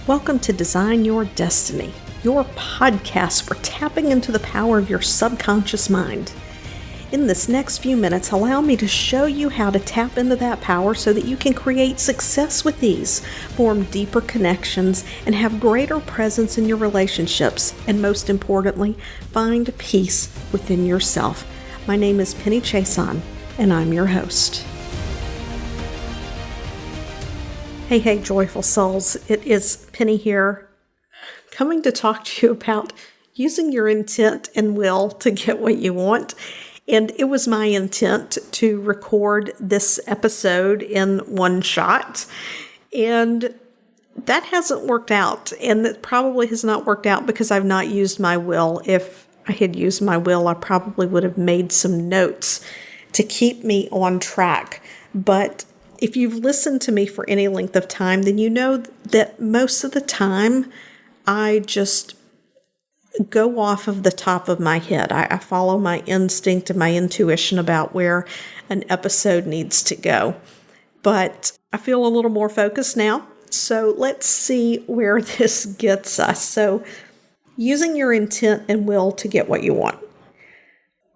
Welcome to Design Your Destiny, your podcast for tapping into the power of your subconscious mind. In this next few minutes, allow me to show you how to tap into that power so that you can create success with ease, form deeper connections, and have greater presence in your relationships, and most importantly, find peace within yourself. My name is Penny Chason, and I'm your host. Hey, joyful souls. It is Penny here, coming to talk to you about using your intent and will to get what you want. And it was my intent to record this episode in one shot. And that hasn't worked out. And it probably has not worked out because I've not used my will. If I had used my will, I probably would have made some notes to keep me on track. But if you've listened to me for any length of time, then you know that most of the time I just go off of the top of my head. I follow my instinct and my intuition about where an episode needs to go. But I feel a little more focused now. So let's see where this gets us. So using your intent and will to get what you want.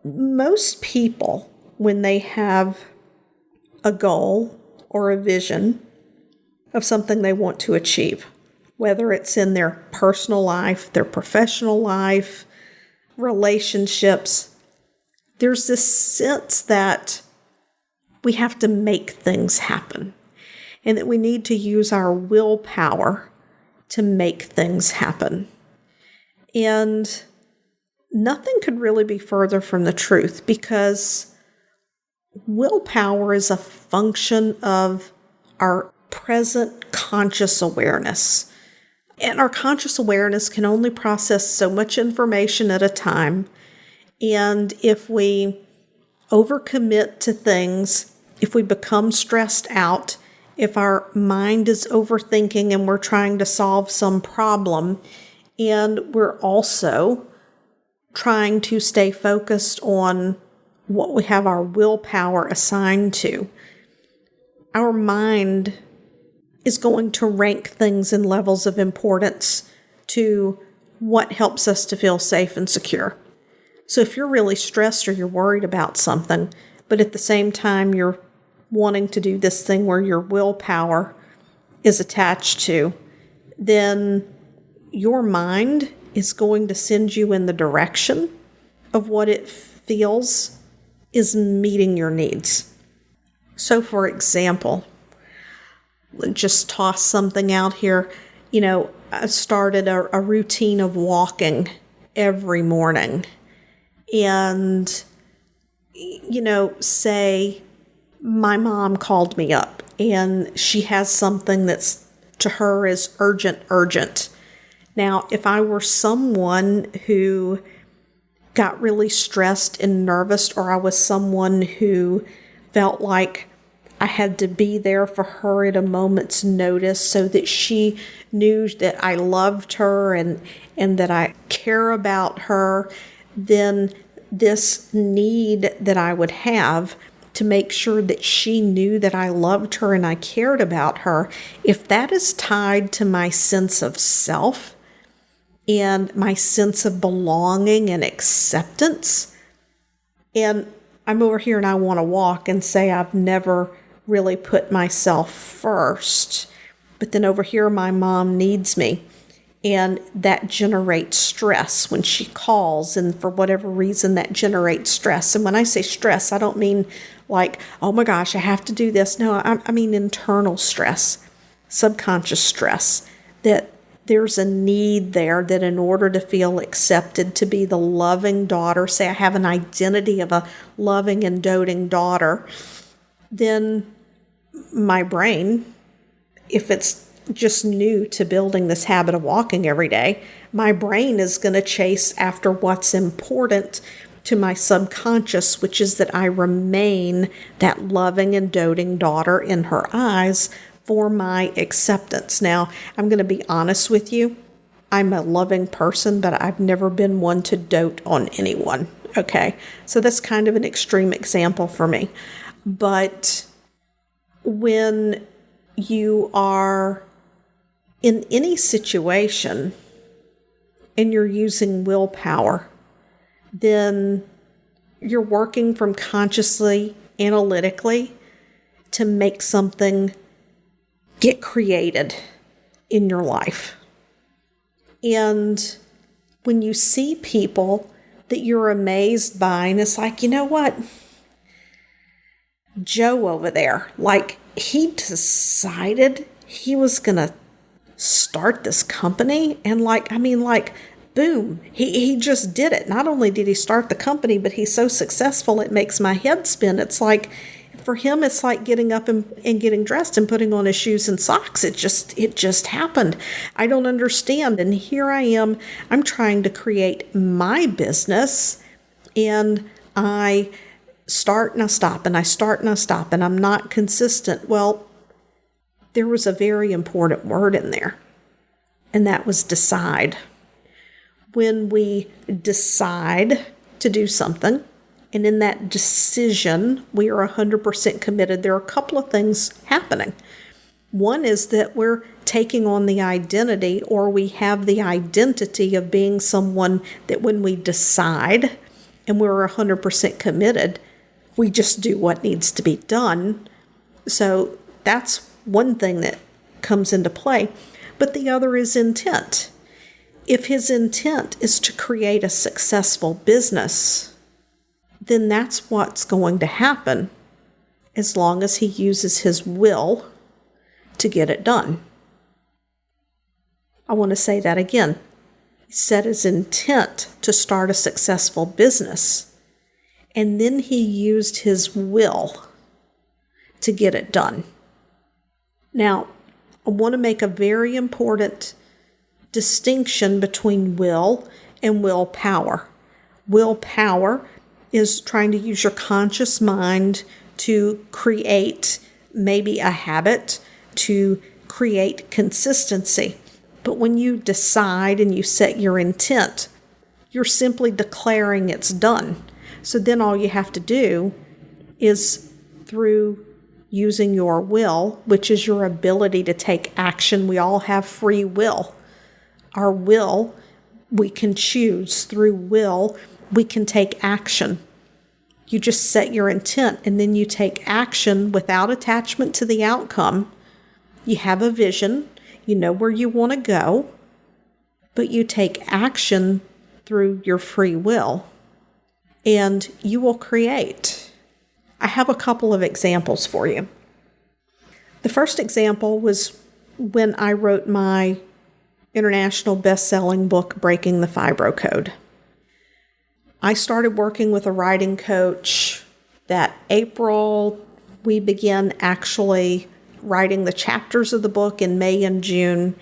Most people, when they have a goal or a vision of something they want to achieve, whether it's in their personal life, their professional life, relationships, there's this sense that we have to make things happen and that we need to use our willpower to make things happen. And nothing could really be further from the truth, because willpower is a function of our present conscious awareness. And our conscious awareness can only process so much information at a time. And if we overcommit to things, if we become stressed out, if our mind is overthinking and we're trying to solve some problem, and we're also trying to stay focused on what we have our willpower assigned to, our mind is going to rank things in levels of importance to what helps us to feel safe and secure. So if you're really stressed or you're worried about something, but at the same time you're wanting to do this thing where your willpower is attached to, then your mind is going to send you in the direction of what it feels is meeting your needs. So for example, just toss something out here. I started a routine of walking every morning. And, say my mom called me up and she has something that's to her is urgent. Now, if I were someone who got really stressed and nervous, or I was someone who felt like I had to be there for her at a moment's notice so that she knew that I loved her and that I care about her, then this need that I would have to make sure that she knew that I loved her and I cared about her, if that is tied to my sense of self and my sense of belonging and acceptance, and I'm over here and I want to walk and say I've never really put myself first, but then over here my mom needs me, and that generates stress when she calls, and for whatever reason that generates stress. And when I say stress, I don't mean like, oh my gosh, I have to do this. No, I mean internal stress, subconscious stress, that there's a need there that in order to feel accepted, to be the loving daughter, say I have an identity of a loving and doting daughter, then my brain, if it's just new to building this habit of walking every day, my brain is going to chase after what's important to my subconscious, which is that I remain that loving and doting daughter in her eyes for my acceptance. Now, I'm going to be honest with you. I'm a loving person, but I've never been one to dote on anyone. Okay, so that's kind of an extreme example for me. But when you are In any situation, and you're using willpower, then you're working from consciously, analytically, to make something get created in your life. And when you see people that you're amazed by, and it's like, you know what? Joe over there, like, he decided he was going to start this company. And boom, he just did it. Not only did he start the company, but he's so successful, it makes my head spin. It's like, for him, it's like getting up and getting dressed and putting on his shoes and socks. It just happened. I don't understand. And here I am. I'm trying to create my business, and I start and I stop, and I start and I stop, and I'm not consistent. Well, there was a very important word in there, and that was decide. When we decide to do something, and in that decision, we are 100% committed, there are a couple of things happening. One is that we're taking on the identity, or we have the identity of being someone that when we decide and we're 100% committed, we just do what needs to be done. So that's one thing that comes into play. But the other is intent. If his intent is to create a successful business, then that's what's going to happen as long as he uses his will to get it done. I want to say that again. He set his intent to start a successful business, and then he used his will to get it done. Now, I want to make a very important distinction between will and willpower. Willpower is trying to use your conscious mind to create maybe a habit, to create consistency. But when you decide and you set your intent, you're simply declaring it's done. So then all you have to do is, through using your will, which is your ability to take action. We all have free will. Our will, we can choose. Through will, we can take action. You just set your intent, and then you take action without attachment to the outcome. You have a vision. You know where you want to go, but you take action through your free will, and you will create. I have a couple of examples for you. The first example was when I wrote my international best-selling book, Breaking the Fibro Code. I started working with a writing coach that April. We began actually writing the chapters of the book in May and June.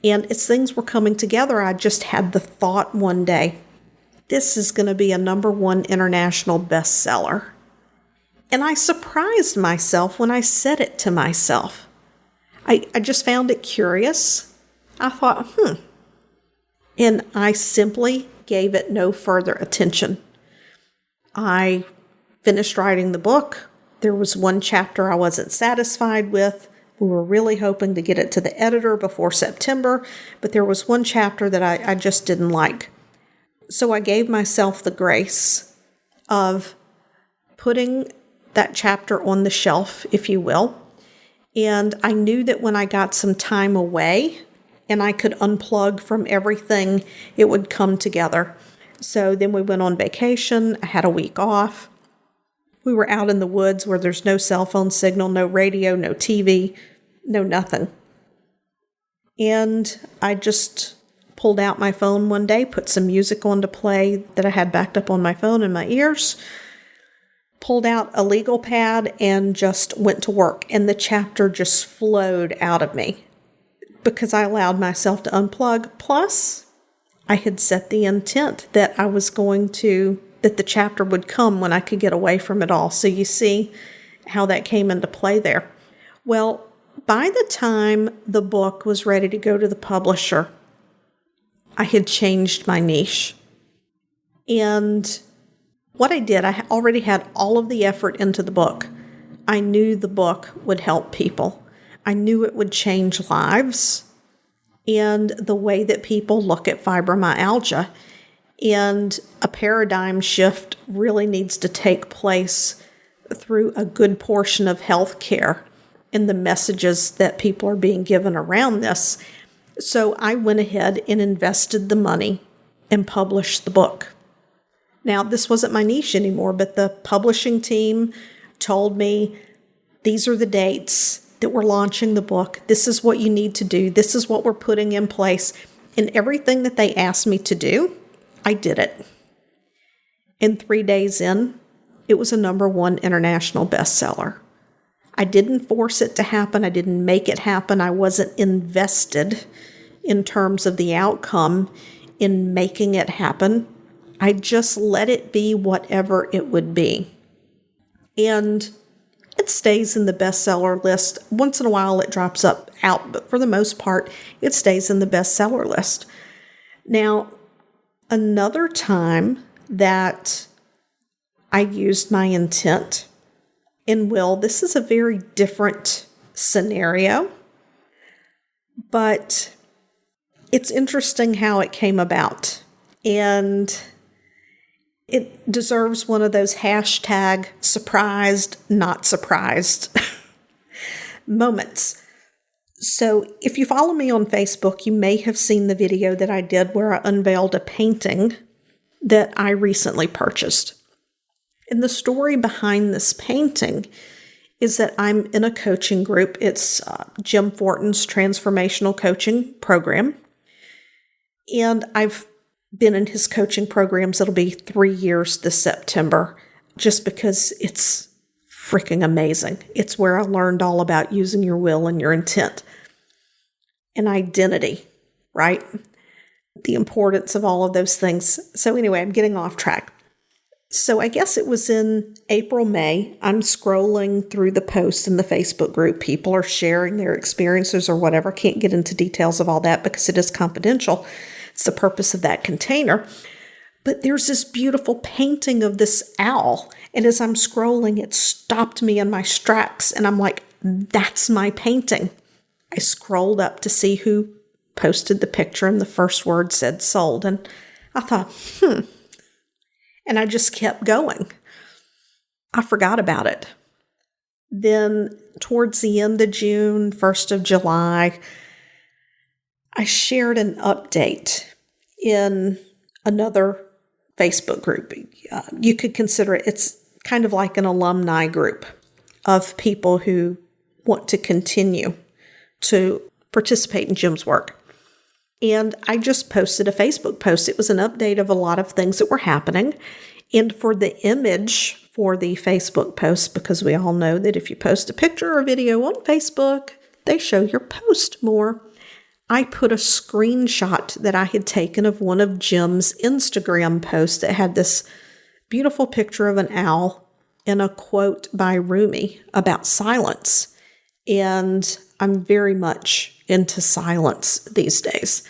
And as things were coming together, I just had the thought one day, this is going to be a #1 international bestseller. And I surprised myself when I said it to myself. I just found it curious. I thought, And I simply gave it no further attention. I finished writing the book. There was one chapter I wasn't satisfied with. We were really hoping to get it to the editor before September, but there was one chapter that I just didn't like. So I gave myself the grace of putting that chapter on the shelf, if you will. And I knew that when I got some time away and I could unplug from everything, it would come together. So then we went on vacation. I had a week off. We were out in the woods where there's no cell phone signal, no radio, no TV, no nothing. And I just pulled out my phone one day, put some music on to play that I had backed up on my phone in my ears, pulled out a legal pad, and just went to work. And the chapter just flowed out of me because I allowed myself to unplug. Plus, I had set the intent that that the chapter would come when I could get away from it all. So you see how that came into play there. Well, by the time the book was ready to go to the publisher, I had changed my niche. And what I did, I already had all of the effort into the book. I knew the book would help people. I knew it would change lives. and the way that people look at fibromyalgia. And a paradigm shift really needs to take place through a good portion of healthcare and the messages that people are being given around this. So I went ahead and invested the money and published the book. Now, this wasn't my niche anymore, but the publishing team told me, these are the dates that we're launching the book. This is what you need to do. This is what we're putting in place. And everything that they asked me to do, I did it. And 3 days in, it was a #1 international bestseller. I didn't force it to happen. I didn't make it happen. I wasn't invested in terms of the outcome in making it happen. I just let it be whatever it would be. And it stays in the bestseller list. Once in a while it drops out, but for the most part, it stays in the bestseller list. Now, another time that I used my intent and will, this is a very different scenario, but it's interesting how it came about. And it deserves one of those hashtag surprised, not surprised moments. So if you follow me on Facebook, you may have seen the video that I did where I unveiled a painting that I recently purchased. And the story behind this painting is that I'm in a coaching group. It's Jim Fortin's transformational coaching program. And I've been in his coaching programs. It'll be 3 years this September, just because it's freaking amazing. It's where I learned all about using your will and your intent and identity, right? The importance of all of those things. So anyway, I'm getting off track. So I guess it was in April, May. I'm scrolling through the posts in the Facebook group. People are sharing their experiences or whatever. Can't get into details of all that because it is confidential. It's the purpose of that container. But there's this beautiful painting of this owl. And as I'm scrolling, it stopped me in my tracks. And I'm like, that's my painting. I scrolled up to see who posted the picture, and the first word said sold. And I thought, And I just kept going. I forgot about it. Then towards the end of June, 1st of July, I shared an update in another Facebook group. You could consider it's kind of like an alumni group of people who want to continue to participate in Jim's work. And I just posted a Facebook post. It was an update of a lot of things that were happening. And for the image for the Facebook post, because we all know that if you post a picture or video on Facebook, they show your post more. I put a screenshot that I had taken of one of Jim's Instagram posts that had this beautiful picture of an owl and a quote by Rumi about silence. And I'm very much into silence these days.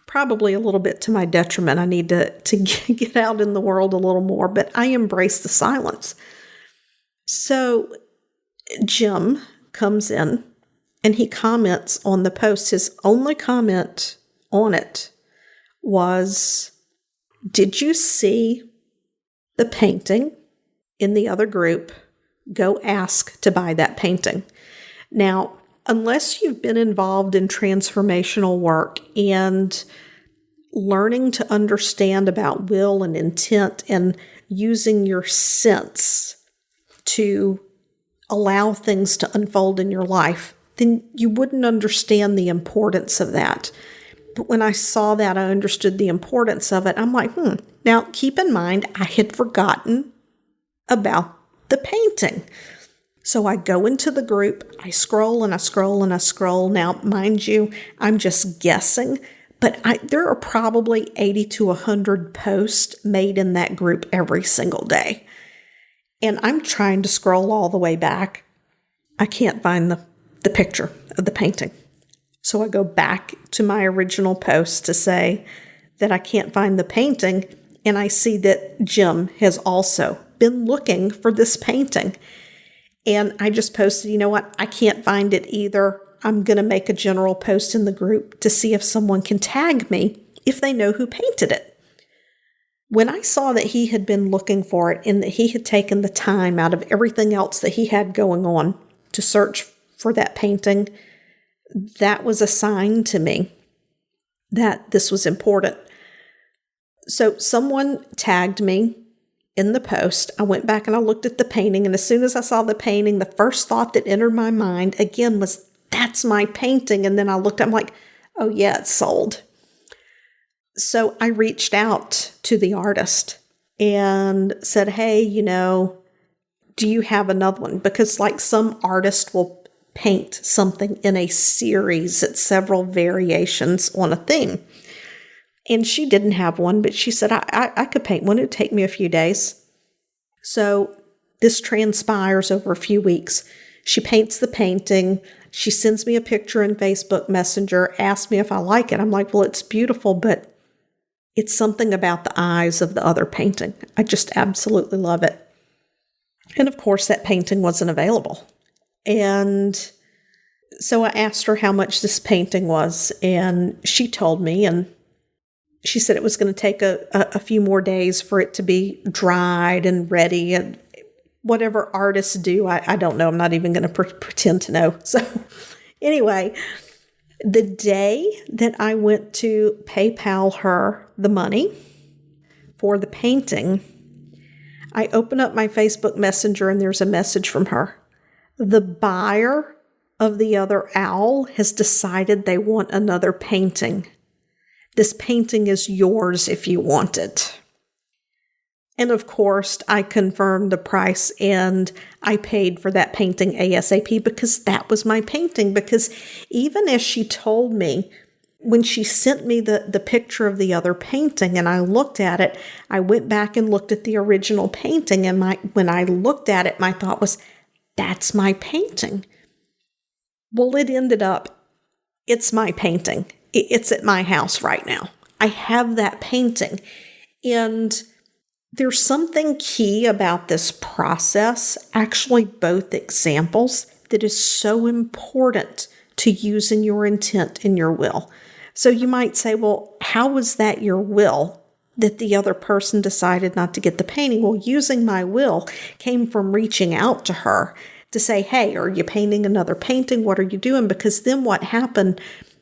Probably a little bit to my detriment. I need to get out in the world a little more, but I embrace the silence. So Jim comes in and he comments on the post. His only comment on it was, "Did you see the painting in the other group? Go ask to buy that painting." Now, unless you've been involved in transformational work and learning to understand about will and intent and using your sense to allow things to unfold in your life, then you wouldn't understand the importance of that. But when I saw that, I understood the importance of it. I'm like, Now, keep in mind, I had forgotten about the painting. So I go into the group, I scroll and I scroll and I scroll. Now, mind you, I'm just guessing, but there are probably 80 to 100 posts made in that group every single day. And I'm trying to scroll all the way back. I can't find the picture of the painting. So I go back to my original post to say that I can't find the painting, and I see that Jim has also been looking for this painting. And I just posted, you know what? I can't find it either. I'm going to make a general post in the group to see if someone can tag me if they know who painted it. When I saw that he had been looking for it and that he had taken the time out of everything else that he had going on to search for that painting, that was a sign to me that this was important. So someone tagged me in the post. I went back and I looked at the painting, and as soon as I saw the painting, the first thought that entered my mind again was, that's my painting. And then I looked, I'm like, oh yeah, it's sold. So I reached out to the artist and said, hey, do you have another one? Because like some artist will paint something in a series, it's several variations on a theme. And she didn't have one, but she said, I could paint one. It would take me a few days. So this transpires over a few weeks. She paints the painting. She sends me a picture in Facebook Messenger, asks me if I like it. I'm like, well, it's beautiful, but it's something about the eyes of the other painting. I just absolutely love it. And of course, that painting wasn't available. And so I asked her how much this painting was, and she told me, and she said it was going to take a few more days for it to be dried and ready, and whatever artists do, I don't know. I'm not even going to pretend to know. So anyway, the day that I went to PayPal her the money for the painting, I open up my Facebook Messenger and there's a message from her. The buyer of the other owl has decided they want another painting. This painting is yours if you want it. And of course, I confirmed the price and I paid for that painting ASAP because that was my painting. Because even as she told me, when she sent me the picture of the other painting and I looked at it, I went back and looked at the original painting. And when I looked at it, my thought was, that's my painting. Well, it ended up, it's my painting. It's at my house right now. I have that painting. And there's something key about this process, actually both examples, that is so important to using your intent in your will. So you might say, well, how was that your will that the other person decided not to get the painting? Well, using my will came from reaching out to her to say, hey, are you painting another painting? What are you doing? Because then what happened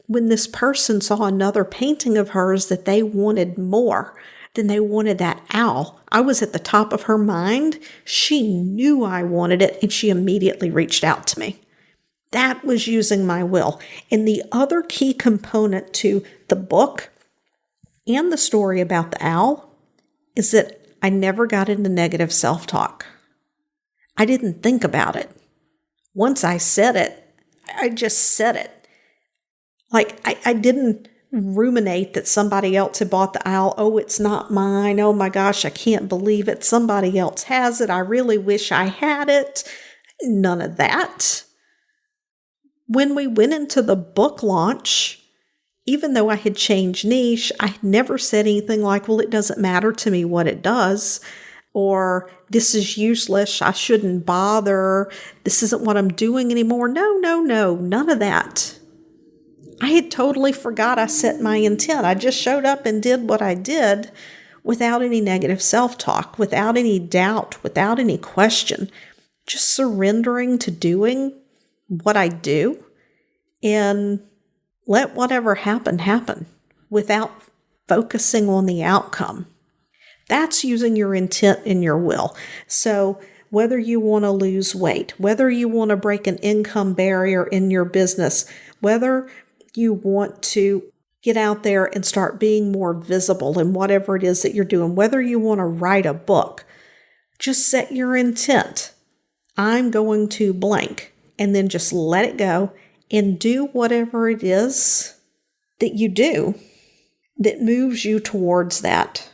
when this person saw another painting of hers that they wanted more, then they wanted that owl. I was at the top of her mind. She knew I wanted it, and she immediately reached out to me. That was using my will. And the other key component to the book and the story about the owl is that I never got into negative self-talk. I didn't think about it. Once I said it, I just said it. Like, I didn't ruminate that somebody else had bought the owl. Oh, it's not mine. Oh my gosh, I can't believe it. Somebody else has it. I really wish I had it. None of that. When we went into the book launch, even though I had changed niche, I never said anything like, well, it doesn't matter to me what it does, or this is useless, I shouldn't bother, this isn't what I'm doing anymore. No, none of that. I had totally forgot I set my intent. I just showed up and did what I did without any negative self-talk, without any doubt, without any question, just surrendering to doing what I do and let whatever happen without focusing on the outcome. That's using your intent in your will. So whether you want to lose weight, whether you want to break an income barrier in your business, whether you want to get out there and start being more visible in whatever it is that you're doing, whether you want to write a book, just set your intent. I'm going to blank, and then just let it go and do whatever it is that you do that moves you towards that.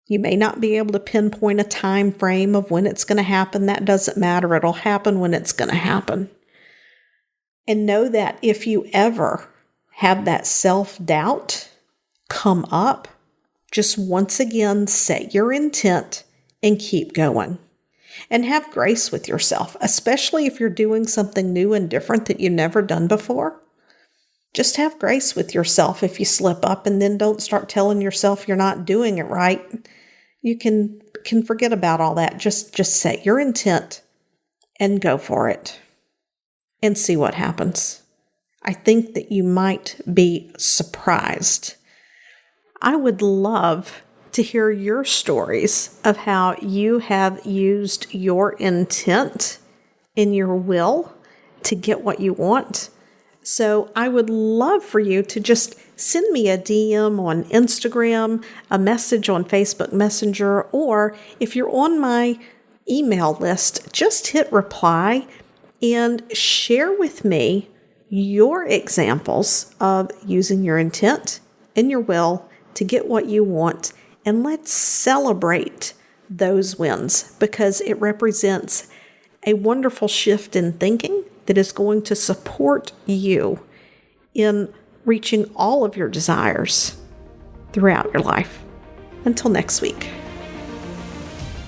You may not be able to pinpoint a time frame of when it's going to happen. That doesn't matter. It'll happen when it's going to happen. And know that if you ever have that self-doubt come up, just once again set your intent and keep going. And have grace with yourself, especially if you're doing something new and different that you've never done before. Just have grace with yourself if you slip up, and then don't start telling yourself you're not doing it right. You can forget about all that. Just set your intent and go for it and see what happens. I think that you might be surprised. I would love to hear your stories of how you have used your intent in your will to get what you want. So I would love for you to just send me a DM on Instagram, a message on Facebook Messenger, or if you're on my email list, just hit reply and share with me your examples of using your intent and your will to get what you want. And let's celebrate those wins, because it represents a wonderful shift in thinking that is going to support you in reaching all of your desires throughout your life. Until next week.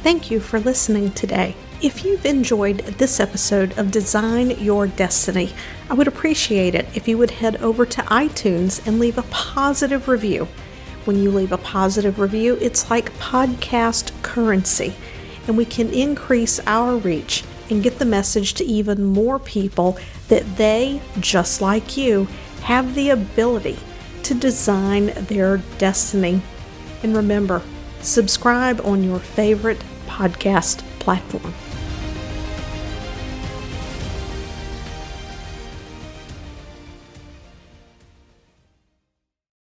Thank you for listening today. If you've enjoyed this episode of Design Your Destiny, I would appreciate it if you would head over to iTunes and leave a positive review. When you leave a positive review, it's like podcast currency, and we can increase our reach and get the message to even more people that they, just like you, have the ability to design their destiny. And remember, subscribe on your favorite podcast platform.